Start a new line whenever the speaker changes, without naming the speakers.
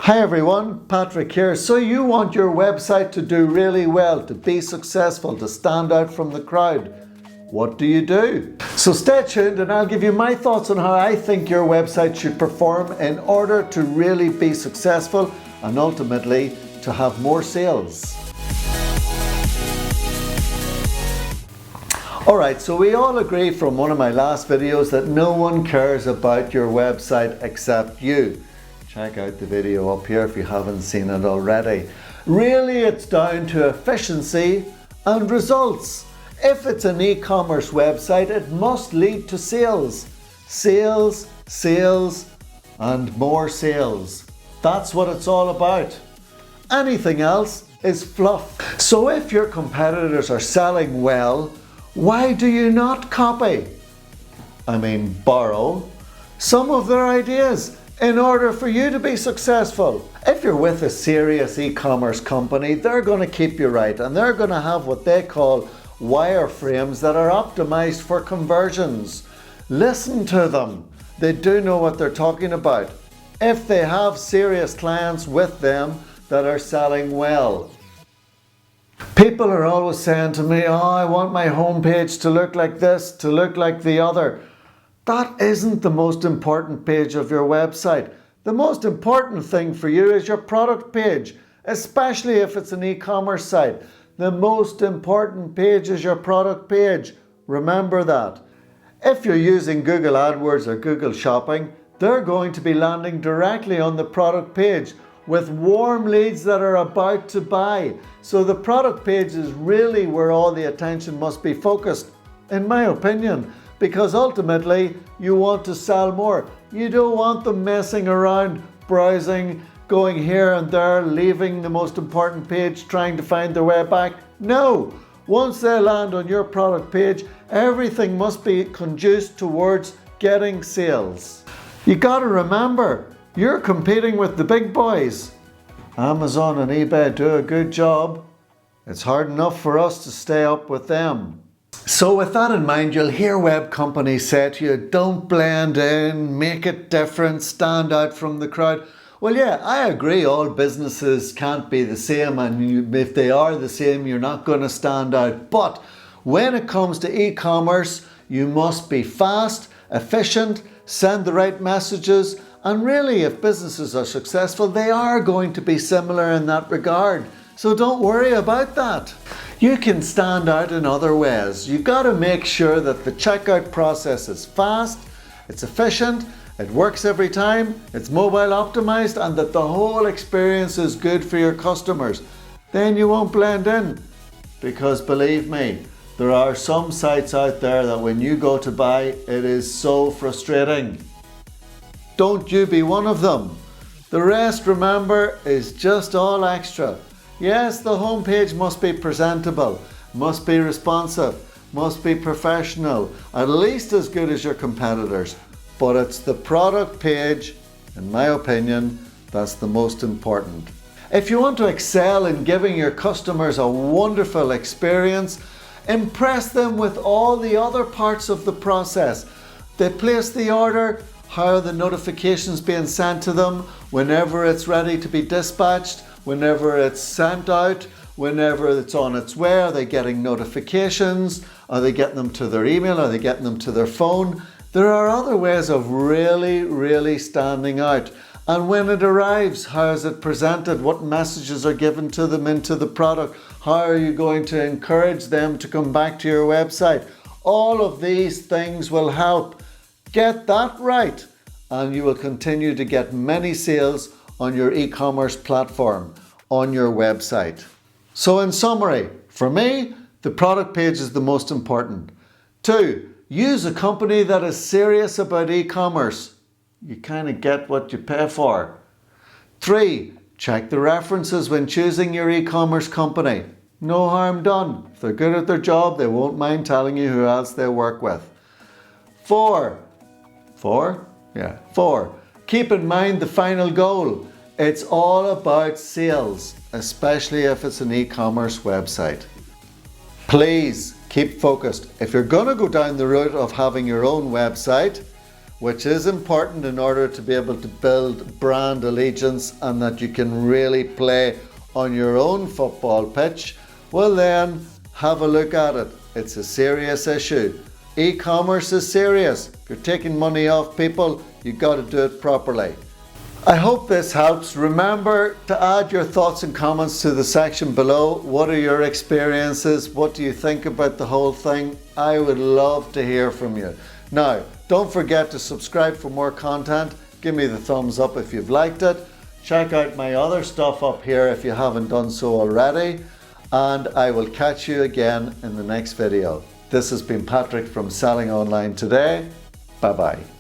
Hi everyone, Patrick here. So you want your website to do really well, to be successful, to stand out from the crowd. What do you do? So stay tuned and I'll give you my thoughts on how I think your website should perform in order to really be successful and ultimately to have more sales. Alright, so we all agree from one of my last videos that no one cares about your website except you. Check out the video up here if you haven't seen it already. Really, it's down to efficiency and results. If it's an e-commerce website, it must lead to sales. Sales, sales, and more sales. That's what it's all about. Anything else is fluff. So if your competitors are selling well, why do you not copy? Borrow some of their ideas in order for you to be successful. If you're with a serious e-commerce company, they're going to keep you right and they're going to have what they call wireframes that are optimized for conversions. Listen to them. They do know what they're talking about. If they have serious clients with them that are selling well. People are always saying to me, I want my homepage to look like this, to look like the other. That isn't the most important page of your website. The most important thing for you is your product page, especially if it's an e-commerce site. The most important page is your product page. Remember that. If you're using Google AdWords or Google Shopping, they're going to be landing directly on the product page with warm leads that are about to buy. So the product page is really where all the attention must be focused, in my opinion. Because ultimately, you want to sell more. You don't want them messing around, browsing, going here and there, leaving the most important page, trying to find their way back. No! Once they land on your product page, everything must be conduced towards getting sales. You gotta remember, you're competing with the big boys. Amazon and eBay do a good job. It's hard enough for us to stay up with them. So with that in mind, you'll hear web companies say to you, don't blend in, make it different, stand out from the crowd. Well, yeah, I agree, all businesses can't be the same, and if they are the same, you're not going to stand out. But when it comes to e-commerce, you must be fast, efficient, send the right messages, and really, if businesses are successful, they are going to be similar in that regard. So don't worry about that. You can stand out in other ways. You've got to make sure that the checkout process is fast, it's efficient, it works every time, it's mobile optimized, and that the whole experience is good for your customers. Then you won't blend in. Because believe me, there are some sites out there that when you go to buy, it is so frustrating. Don't you be one of them. The rest, remember, is just all extra. Yes, the homepage must be presentable, must be responsive, must be professional, at least as good as your competitors. But it's the product page, in my opinion, that's the most important. If you want to excel in giving your customers a wonderful experience, impress them with all the other parts of the process. They place the order, how are the notifications being sent to them, whenever it's ready to be dispatched, whenever it's sent out, whenever it's on its way, are they getting notifications? Are they getting them to their email? Are they getting them to their phone? There are other ways of really standing out. And when it arrives, how is it presented? What messages are given to them into the product? How are you going to encourage them to come back to your website? All of these things will help. Get that right, and you will continue to get many sales on your e-commerce platform, on your website. So in summary, for me, the product page is the most important. 2, use a company that is serious about e-commerce. You kind of get what you pay for. 3, check the references when choosing your e-commerce company. No harm done. If they're good at their job, they won't mind telling you who else they work with. 4, keep in mind the final goal. It's all about sales, especially if it's an e-commerce website. Please keep focused. If you're going to go down the route of having your own website, which is important in order to be able to build brand allegiance and that you can really play on your own football pitch, well then have a look at it. It's a serious issue. E-commerce is serious. If you're taking money off people, you've got to do it properly. I hope this helps. Remember to add your thoughts and comments to the section below. What are your experiences? What do you think about the whole thing? I would love to hear from you. Now, don't forget to subscribe for more content. Give me the thumbs up if you've liked it. Check out my other stuff up here if you haven't done so already. And I will catch you again in the next video. This has been Patrick from Selling Online Today. Bye-bye.